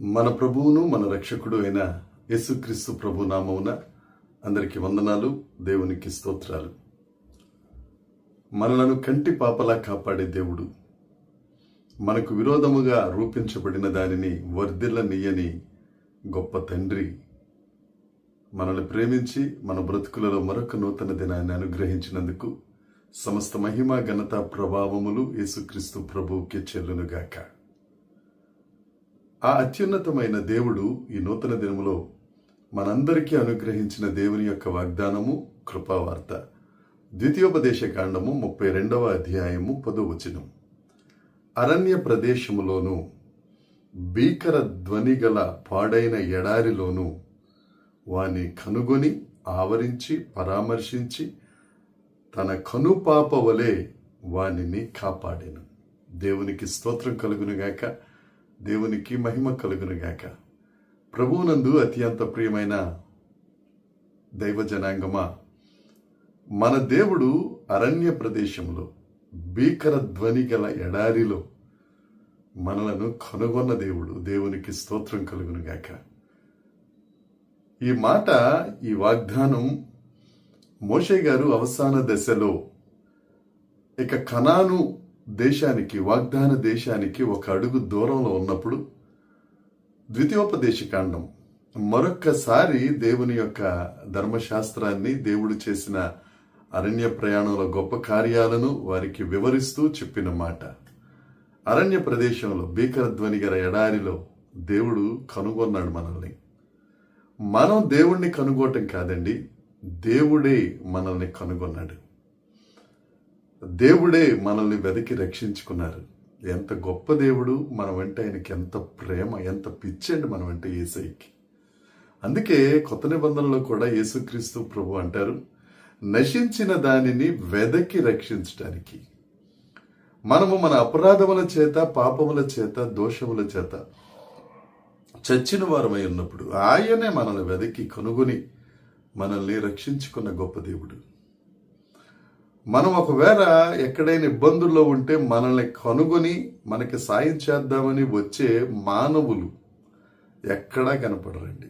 మన ప్రభువును మన రక్షకుడు అయిన యేసుక్రీస్తు ప్రభు నామమున అందరికి వందనాలు, దేవునికి స్తోత్రాలు. మనలను కంటి పాపలా కాపాడే దేవుడు, మనకు విరోధముగా రూపించబడిన దానిని వర్ధిల్లనీయని గొప్ప తండ్రి, మనల్ని ప్రేమించి మన బ్రతుకులలో మరొక నూతన దినాన్ని అనుగ్రహించినందుకు సమస్త మహిమ ఘనత ప్రభావములు యేసుక్రీస్తు ప్రభువుకి చెల్లునుగాక. ఆ అత్యున్నతమైన దేవుడు ఈ నూతన దినములో మనందరికీ అనుగ్రహించిన దేవుని యొక్క వాగ్దానము కృపావార్త. ద్వితీయోపదేశ కాండము 32వ అధ్యాయము 10వ వచనం. అరణ్య ప్రదేశములోను భీకర ధ్వనిగల పాడైన ఎడారిలోను వాని కనుగొని ఆవరించి పరామర్శించి తన కనుపాప వలె వానిని కాపాడెను. దేవునికి స్తోత్రం కలుగునుగాక, దేవునికి మహిమ కలుగునుగాక. ప్రభువునందు అత్యంత ప్రియమైన దైవ జనాంగమా, మన దేవుడు అరణ్య ప్రదేశంలో భీకర ధ్వని గల ఎడారిలో మనలను కనుగొన్న దేవుడు. దేవునికి స్తోత్రం కలుగునుగాక. ఈ మాట, ఈ వాగ్దానం మోషే గారు అవసాన దశలో ఇక కనాను దేశానికి, వాగ్దాన దేశానికి ఒక అడుగు దూరంలో ఉన్నప్పుడు ద్వితీయోపదేశ కాండం మరొక్కసారి దేవుని యొక్క ధర్మశాస్త్రాన్ని, దేవుడు చేసిన అరణ్య ప్రయాణంలో గొప్ప కార్యాలను వారికి వివరిస్తూ చెప్పిన మాట. అరణ్య ప్రదేశంలో భీకర ధ్వని గల ఎడారిలో దేవుడు కనుగొన్నాడు మనల్ని. మనం దేవుణ్ణి కనుగోవటం కాదండి, దేవుడే మనల్ని కనుగొన్నాడు. దేవుడే మనల్ని వెతికి రక్షించుకున్నారు. ఎంత గొప్ప దేవుడు! మనమంటే ఆయనకి ఎంత ప్రేమ, ఎంత పిచ్చండి మనమంటే యేసయ్యకి. అందుకే కొత్త నిబంధనలో కూడా యేసుక్రీస్తు ప్రభు అంటారు, నశించిన దానిని వెదకి రక్షించడానికి. మనము మన అపరాధముల చేత, పాపముల చేత, దోషముల చేత చచ్చిన వారమై ఉన్నప్పుడు ఆయనే మనల్ని వెదకి కనుగొని మనల్ని రక్షించుకున్న గొప్ప దేవుడు. మనం ఒకవేళ ఎక్కడైనా ఇబ్బందుల్లో ఉంటే మనల్ని కనుగొని మనకి సాయం చేద్దామని వచ్చే మానవులు ఎక్కడా కనపడరండి.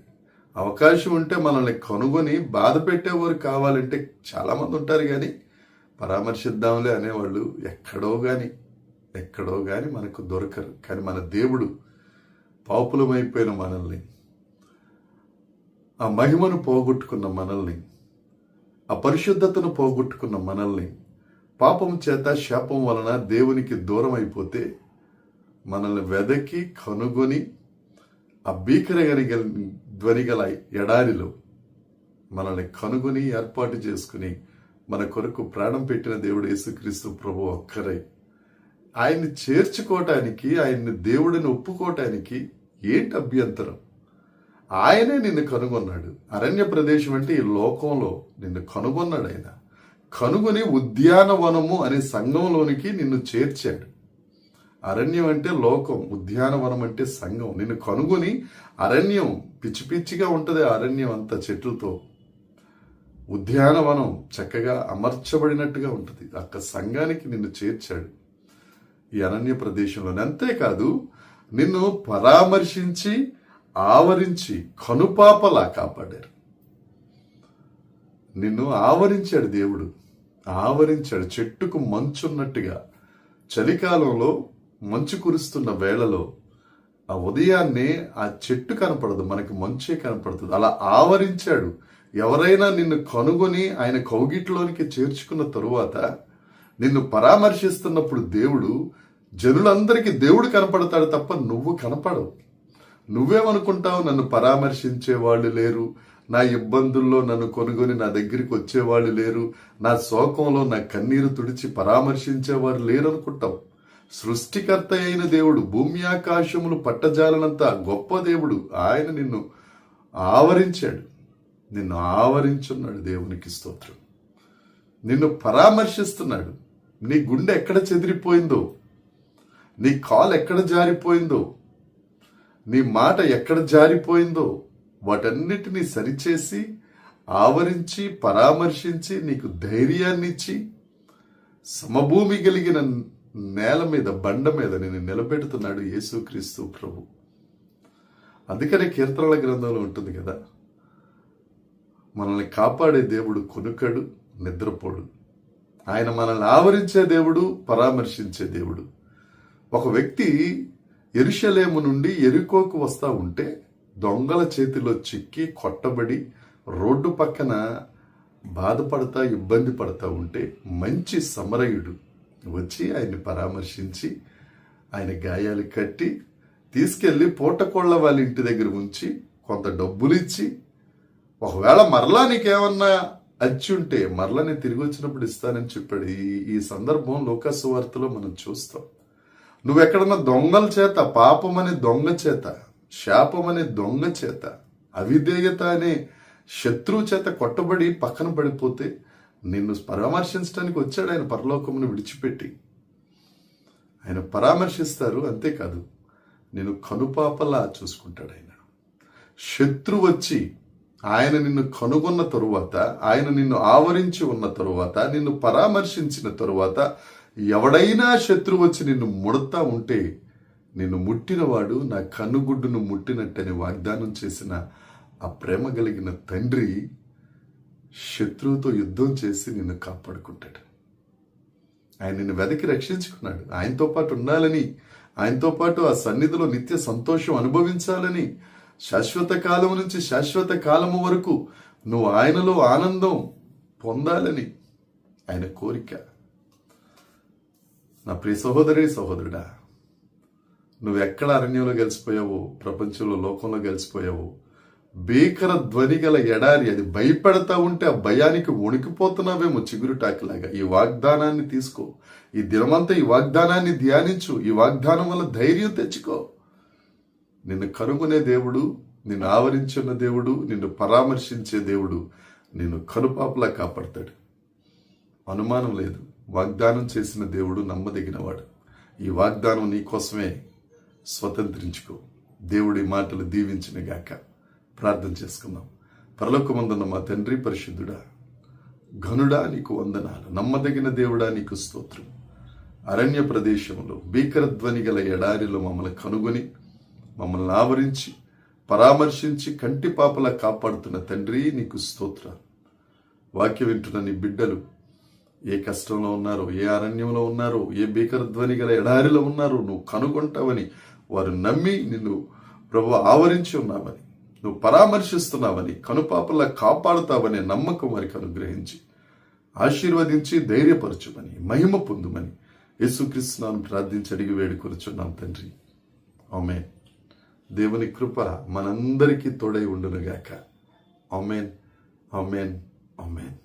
అవకాశం ఉంటే మనల్ని కనుగొని బాధ పెట్టేవారు కావాలంటే చాలామంది ఉంటారు, కానీ పరామర్శిద్దాంలే అనేవాళ్ళు ఎక్కడో కానీ మనకు దొరకరు. కానీ మన దేవుడు పాపులమైపోయిన మనల్ని, ఆ మహిమను పోగొట్టుకున్న మనల్ని, ఆ పరిశుద్ధతను పోగొట్టుకున్న మనల్ని, పాపం చేత, శాపం వలన దేవునికి దూరం అయిపోతే మనల్ని వెదకి కనుగొని ఆ భీకర ధ్వని గల ఎడారిలో మనల్ని కనుగొని ఏర్పాటు చేసుకుని మన కొరకు ప్రాణం పెట్టిన దేవుడు యేసుక్రీస్తు ప్రభు ఒక్కరై. ఆయన్ని చేర్చుకోవటానికి, ఆయన్ని దేవుడిని ఒప్పుకోవటానికి ఏంటి అభ్యంతరం? ఆయనే నిన్ను కనుగొన్నాడు. అరణ్య ప్రదేశం అంటే ఈ లోకంలో నిన్ను కనుగొన్నాడు. ఆయన కనుగొని ఉద్యానవనము అనే సంఘంలోనికి నిన్ను చేర్చాడు. అరణ్యం అంటే లోకం, ఉద్యానవనం అంటే సంఘం. నిన్ను కనుగొని, అరణ్యం పిచ్చి పిచ్చిగా ఉంటుంది, అరణ్యం అంతా చెట్లతో, ఉద్యానవనం చక్కగా అమర్చబడినట్టుగా ఉంటుంది. అక్క సంఘానికి నిన్ను చేర్చాడు ఈ అరణ్య ప్రదేశంలోనే. అంతేకాదు, నిన్ను పరామర్శించి ఆవరించి కనుపాపలా కాపాడారు. నిన్ను ఆవరించాడు దేవుడు, ఆవరించాడు. చెట్టుకు మంచున్నట్టుగా చలికాలంలో మంచు కురుస్తున్న వేళలో ఆ ఉదయాన్నే ఆ చెట్టు కనపడదు, మనకి మంచే కనపడుతుంది. అలా ఆవరించాడు. ఎవరైనా నిన్ను కనుగొని ఆయన కౌగిట్లోనికి చేర్చుకున్న తరువాత నిన్ను పరామర్శిస్తున్నప్పుడు దేవుడు, జనులందరికీ దేవుడు కనపడతాడు తప్ప నువ్వు కనపడవు. నువ్వేమనుకుంటావు, నన్ను పరామర్శించే వాళ్ళు లేరు, నా ఇబ్బందుల్లో నన్ను కొనుగొని నా దగ్గరికి వచ్చేవాళ్ళు లేరు, నా శోకంలో నా కన్నీరు తుడిచి పరామర్శించేవారు లేరు అనుకుంటావు. సృష్టికర్త అయిన దేవుడు, భూమి ఆకాశములు పట్టజాలనంత గొప్ప దేవుడు, ఆయన నిన్ను ఆవరించాడు, నిన్ను ఆవరించున్నాడు. దేవునికి స్తోత్రం. నిన్ను పరామర్శిస్తున్నాడు. నీ గుండె ఎక్కడ చెదిరిపోయిందో, నీ కాలు ఎక్కడ జారిపోయిందో, నీ మాట ఎక్కడ జారిపోయిందో వాటన్నిటినీ సరిచేసి, ఆవరించి, పరామర్శించి, నీకు ధైర్యాన్ని ఇచ్చి, సమభూమి కలిగిన నేల మీద, బండ మీద నేను నిలబెడుతున్నాడు యేసుక్రీస్తు ప్రభు. అందుకనే కీర్తనల గ్రంథంలో ఉంటుంది కదా, మనల్ని కాపాడే దేవుడు కొనుకడు, నిద్రపోడు. ఆయన మనల్ని ఆవరించే దేవుడు, పరామర్శించే దేవుడు. ఒక వ్యక్తి యెరూషలేము నుండి యెరికోకు వస్తా ఉంటే దొంగల చేతిలో చిక్కి కొట్టబడి రోడ్డు పక్కన బాధపడతా, ఇబ్బంది పడతా ఉంటే మంచి సమరయుడు వచ్చి ఆయన్ని పరామర్శించి ఆయన గాయాలు కట్టి తీసుకెళ్లి పూటకోళ్ల వాళ్ళ ఇంటి దగ్గర ఉంచి కొంత డబ్బులు ఇచ్చి, ఒకవేళ మరలా నీకేమన్నా అచ్చి ఉంటే మరలా నేను తిరిగి వచ్చినప్పుడు ఇస్తానని చెప్పాడు. ఈ సందర్భం లూకాసు వార్తలో మనం చూస్తాం. నువ్వెక్కడన్నా దొంగల చేత, పాపమనే దొంగ చేత, శాపమనే దొంగ చేత, అవిధేయత అనే శత్రువు చేత కొట్టబడి పక్కన పడిపోతే నిన్ను పరామర్శించడానికి వచ్చాడు ఆయన పరలోకమును విడిచిపెట్టి. ఆయన పరామర్శిస్తారు, అంతేకాదు నేను కనుపాపలా చూసుకుంటాడు ఆయన. శత్రువు వచ్చి ఆయన నిన్ను కనుగొన్న తరువాత, ఆయన నిన్ను ఆవరించి ఉన్న తరువాత, నిన్ను పరామర్శించిన తరువాత, ఎవడైనా శత్రువు వచ్చి నిన్ను ముడతా ఉంటే నిన్ను ముట్టినవాడు నా కన్నుగుడ్డును ముట్టినట్టని వాగ్దానం చేసిన ఆ ప్రేమ కలిగిన తండ్రి శత్రువుతో యుద్ధం చేసి నిన్ను కాపాడుకుంటాడు. ఆయన నిన్ను వెదకి రక్షించుకున్నాడు. ఆయనతో పాటు ఉండాలని, ఆయనతో పాటు ఆ సన్నిధిలో నిత్య సంతోషం అనుభవించాలని, శాశ్వత కాలం నుంచి శాశ్వత కాలము వరకు నువ్వు ఆయనలో ఆనందం పొందాలని ఆయన కోరిక. నా ప్రియ సహోదరి, సహోదరుడా, నువ్వెక్కడ అరణ్యంలో గెలిచిపోయావో, ప్రపంచంలో, లోకంలో గెలిచిపోయావో, భీకర ధ్వని గల ఎడారి, అది భయపెడతా ఉంటే ఆ భయానికి వణికిపోతున్నావేమో చిగురుటాకిలాగా. ఈ వాగ్దానాన్ని తీసుకో. ఈ దినమంతా ఈ వాగ్దానాన్ని ధ్యానించు. ఈ వాగ్దానం వల్ల ధైర్యం తెచ్చుకో. నిన్ను కనుగొనే దేవుడు, నిన్ను ఆవరించున్న దేవుడు, నిన్ను పరామర్శించే దేవుడు నిన్ను కనుపాపలా కాపాడతాడు. అనుమానం లేదు. వాగ్దానం చేసిన దేవుడు నమ్మదగినవాడు. ఈ వాగ్దానం నీ కోసమే. స్వతంత్రించుకో. దేవుడి మాటలు దీవించిన గాక. ప్రార్థన చేసుకుందాం. పరలోకమందున్న మా తండ్రి పరిశుద్ధుడా, ఘనుడా, నీకు వందనాలు. నమ్మదగిన దేవుడా, నీకు స్తోత్రం. అరణ్య ప్రదేశంలో భీకర ధ్వని గల ఎడారిలో మమ్మల్ని కనుగొని, మమ్మల్ని ఆవరించి, పరామర్శించి, కంటి పాపలా కాపాడుతున్న తండ్రి, నీకు స్తోత్రాలు. వాక్యం వింటున్న నీ బిడ్డలు ఏ కష్టంలో ఉన్నారో, ఏ అరణ్యంలో ఉన్నారో, ఏ భీకర ధ్వని గల ఎడారిలో ఉన్నారో నువ్వు కనుగొంటావని వారు నమ్మి నిన్ను ప్రభు ఆవరించి ఉన్నావని, నువ్వు పరామర్శిస్తున్నావని, కనుపాపలా కాపాడుతావనే నమ్మకం వారికి అనుగ్రహించి, ఆశీర్వదించి, ధైర్యపరచుమని, మహిమ పొందుమని యేసుక్రీస్తునామమున ప్రార్థించి అడిగి వేడుకొనుచున్నాం తండ్రి. ఆమేన్. దేవుని కృప మనందరికీ తోడై ఉండునుగాక. ఆమేన్, ఆమేన్, ఆమేన్.